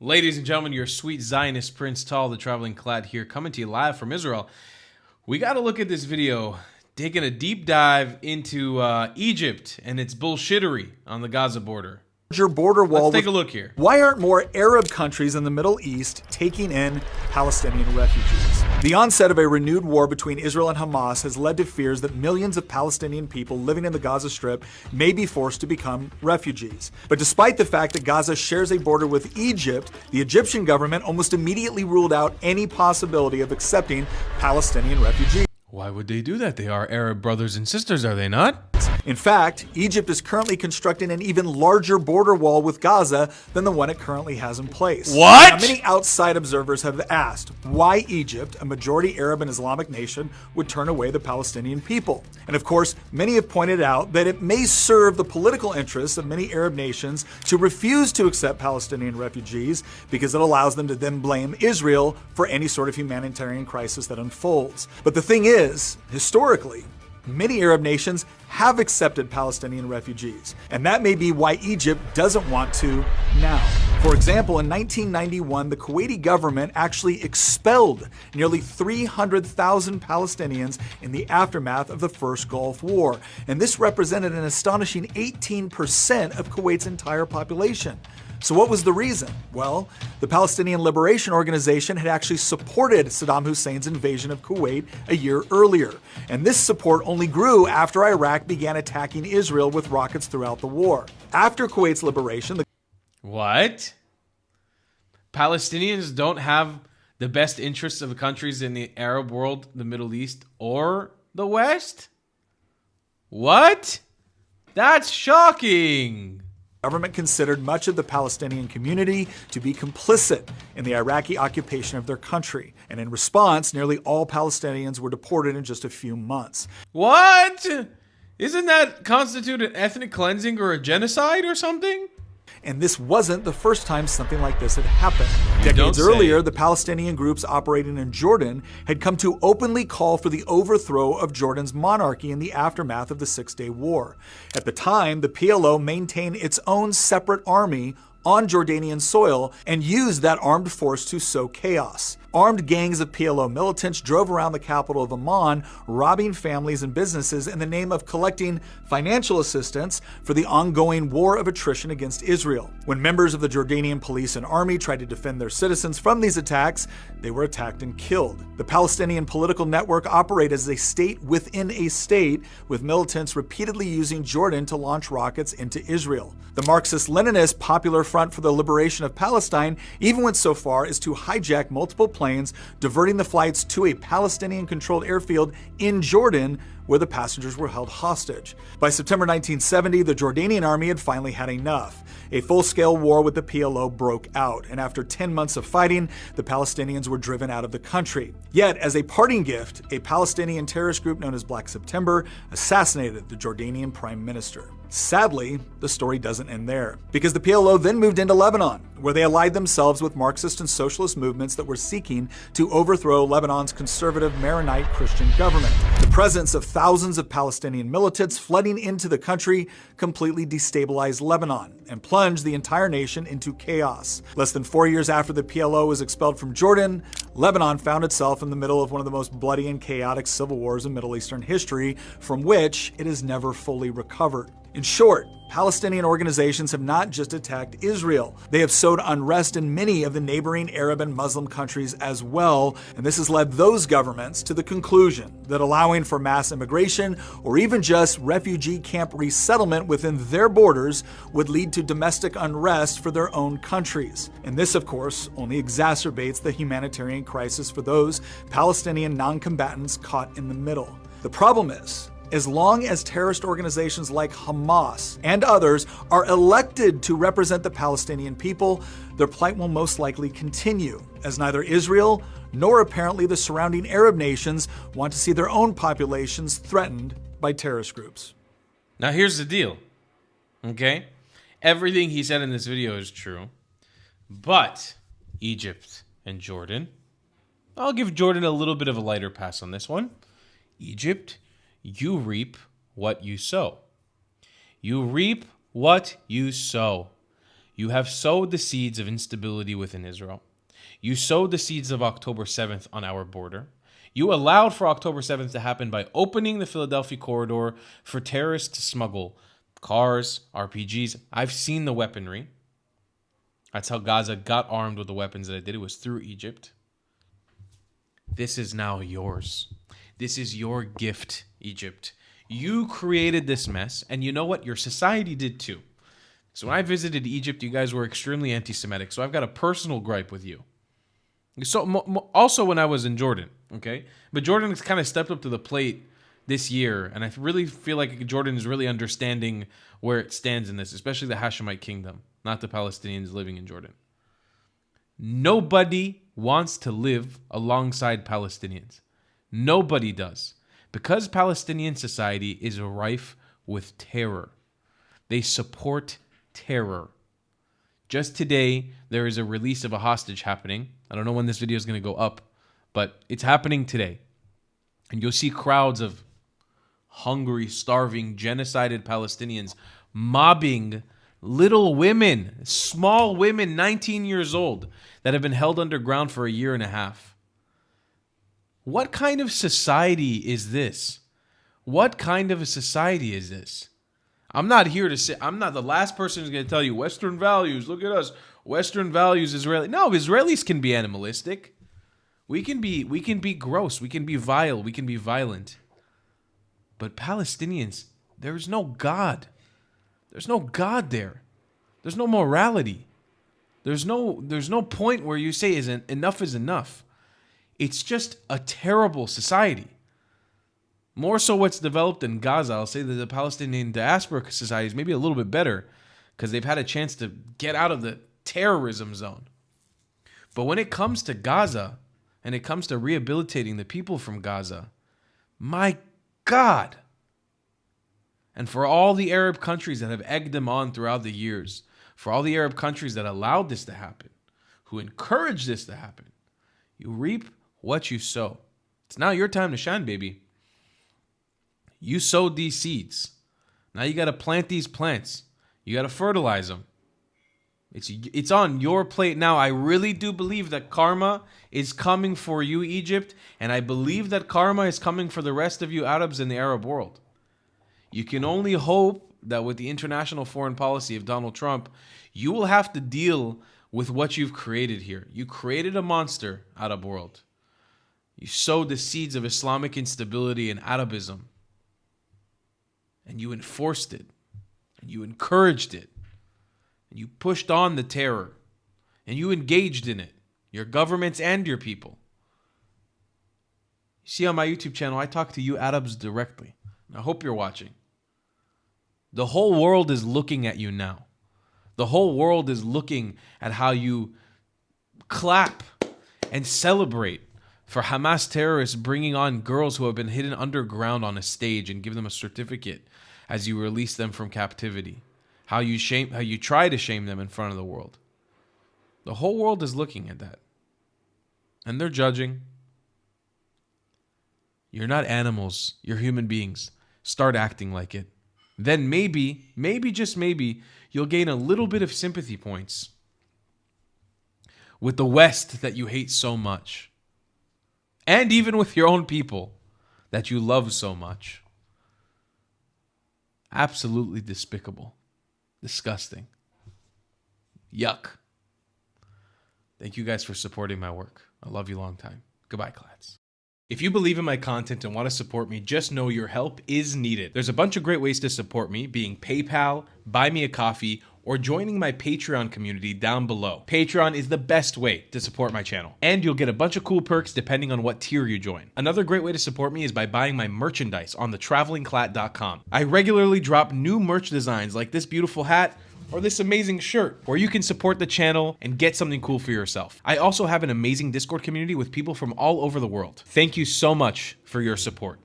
Ladies and gentlemen, your sweet Zionist Prince Tal, the traveling clad here, coming to you live from Israel. We got to look at this video, taking a deep dive into Egypt and its bullshittery on the Gaza border. Border wall. Let's take a look here. Why aren't more Arab countries in the Middle East taking in Palestinian refugees? The onset of a renewed war between Israel and Hamas has led to fears that millions of Palestinian people living in the Gaza Strip may be forced to become refugees. But despite the fact that Gaza shares a border with Egypt, the Egyptian government almost immediately ruled out any possibility of accepting Palestinian refugees. Why would they do that? They are Arab brothers and sisters, are they not? In fact, Egypt is currently constructing an even larger border wall with Gaza than the one it currently has in place. What? Now, many outside observers have asked why Egypt, a majority Arab and Islamic nation, would turn away the Palestinian people. And of course, many have pointed out that it may serve the political interests of many Arab nations to refuse to accept Palestinian refugees because it allows them to then blame Israel for any sort of humanitarian crisis that unfolds. But the thing is, historically, many Arab nations have accepted Palestinian refugees, and that may be why Egypt doesn't want to now. For example, in 1991, the Kuwaiti government actually expelled nearly 300,000 Palestinians in the aftermath of the First Gulf War, and this represented an astonishing 18% of Kuwait's entire population. So what was the reason? Well, the Palestinian Liberation Organization had actually supported Saddam Hussein's invasion of Kuwait a year earlier. And this support only grew after Iraq began attacking Israel with rockets throughout the war. After Kuwait's liberation, What? Palestinians don't have the best interests of countries in the Arab world, the Middle East, or the West? What? That's shocking. government considered much of the Palestinian community to be complicit in the Iraqi occupation of their country. And in response, nearly all Palestinians were deported in just a few months. What? Isn't that constitute an ethnic cleansing or a genocide or something? And this wasn't the first time something like this had happened. Decades earlier, the Palestinian groups operating in Jordan had come to openly call for the overthrow of Jordan's monarchy in the aftermath of the Six-Day War. At the time, the PLO maintained its own separate army on Jordanian soil and used that armed force to sow chaos. Armed gangs of PLO militants drove around the capital of Amman, robbing families and businesses in the name of collecting financial assistance for the ongoing war of attrition against Israel. When members of the Jordanian police and army tried to defend their citizens from these attacks, they were attacked and killed. The Palestinian political network operated as a state within a state, with militants repeatedly using Jordan to launch rockets into Israel. The Marxist-Leninist Popular Front for the Liberation of Palestine even went so far as to hijack multiple planes, diverting the flights to a Palestinian-controlled airfield in Jordan, where the passengers were held hostage. By September 1970, the Jordanian army had finally had enough. A full-scale war with the PLO broke out, and after 10 months of fighting, the Palestinians were driven out of the country. Yet, as a parting gift, a Palestinian terrorist group known as Black September assassinated the Jordanian prime minister. Sadly, the story doesn't end there, because the PLO then moved into Lebanon, where they allied themselves with Marxist and socialist movements that were seeking to overthrow Lebanon's conservative Maronite Christian government. The presence of thousands of Palestinian militants flooding into the country completely destabilized Lebanon and plunged the entire nation into chaos. Less than 4 years after the PLO was expelled from Jordan, Lebanon found itself in the middle of one of the most bloody and chaotic civil wars in Middle Eastern history, from which it has never fully recovered. In short, Palestinian organizations have not just attacked Israel. They have sowed unrest in many of the neighboring Arab and Muslim countries as well, and this has led those governments to the conclusion that allowing for mass immigration or even just refugee camp resettlement within their borders would lead to domestic unrest for their own countries. And this, of course, only exacerbates the humanitarian crisis for those Palestinian non-combatants caught in the middle. The problem is, as long as terrorist organizations like Hamas and others are elected to represent the Palestinian people, their plight will most likely continue, as neither Israel nor apparently the surrounding Arab nations want to see their own populations threatened by terrorist groups. Now here's the deal, okay? Everything he said in this video is true, but Egypt and Jordan, I'll give Jordan a little bit of a lighter pass on this one. Egypt, you reap what you sow. You reap what you sow. You have sowed the seeds of instability within Israel. You sowed the seeds of October 7th on our border. You allowed for October 7th to happen by opening the Philadelphia corridor for terrorists to smuggle cars, RPGs. I've seen the weaponry. That's how Gaza got armed with the weapons that it did. It was through Egypt. This is now yours. This is your gift, Egypt. You created this mess, and you know what? Your society did too. So when I visited Egypt, you guys were extremely anti-Semitic, so I've got a personal gripe with you. So also when I was in Jordan, okay? But Jordan has kind of stepped up to the plate this year, and I really feel like Jordan is really understanding where it stands in this, especially the Hashemite kingdom, not the Palestinians living in Jordan. Nobody wants to live alongside Palestinians. Nobody does. Because Palestinian society is rife with terror. They support terror. Just today, there is a release of a hostage happening. I don't know when this video is going to go up, but it's happening today. And you'll see crowds of hungry, starving, genocided Palestinians mobbing little women, small women, 19 years old, that have been held underground for a year and a half. What kind of society is this? What kind of a society is this? I'm not here to say, I'm not the last person who's going to tell you Western values. Look at us. Western values, Israeli. No, Israelis can be animalistic. We can be gross. We can be vile. We can be violent. But Palestinians, there is no God. There's no God there. There's no morality. There's no point where you say enough is enough. It's just a terrible society. More so what's developed in Gaza. I'll say that the Palestinian diaspora society is maybe a little bit better because they've had a chance to get out of the terrorism zone. But when it comes to Gaza and it comes to rehabilitating the people from Gaza, my God. And for all the Arab countries that have egged them on throughout the years, for all the Arab countries that allowed this to happen, who encouraged this to happen, you reap what you sow. It's now your time to shine, baby. You sowed these seeds. Now you got to plant these plants. You got to fertilize them. It's on your plate now. I really do believe that karma is coming for you, Egypt, and I believe that karma is coming for the rest of you Arabs in the Arab world. You can only hope that with the international foreign policy of Donald Trump, you will have to deal with what you've created here. You created a monster, Arab world. You sowed the seeds of Islamic instability and Arabism. And you enforced it. And you encouraged it. And you pushed on the terror. And you engaged in it. Your governments and your people. You see on my YouTube channel, I talk to you Arabs directly. And I hope you're watching. The whole world is looking at you now. The whole world is looking at how you clap and celebrate for Hamas terrorists bringing on girls who have been hidden underground on a stage and give them a certificate as you release them from captivity. How you try to shame them in front of the world. The whole world is looking at that. And they're judging. You're not animals. You're human beings. Start acting like it. Then maybe, just maybe, you'll gain a little bit of sympathy points with the West that you hate so much. And even with your own people that you love so much. Absolutely despicable. Disgusting. Yuck. Thank you guys for supporting my work. I love you long time. Goodbye, Clads. If you believe in my content and want to support me, just know your help is needed. There's a bunch of great ways to support me, being PayPal, Buy Me a Coffee, or joining my Patreon community down below. Patreon is the best way to support my channel, and you'll get a bunch of cool perks depending on what tier you join. Another great way to support me is by buying my merchandise on thetravelingclat.com. I regularly drop new merch designs like this beautiful hat, or this amazing shirt, where you can support the channel and get something cool for yourself. I also have an amazing Discord community with people from all over the world. Thank you so much for your support.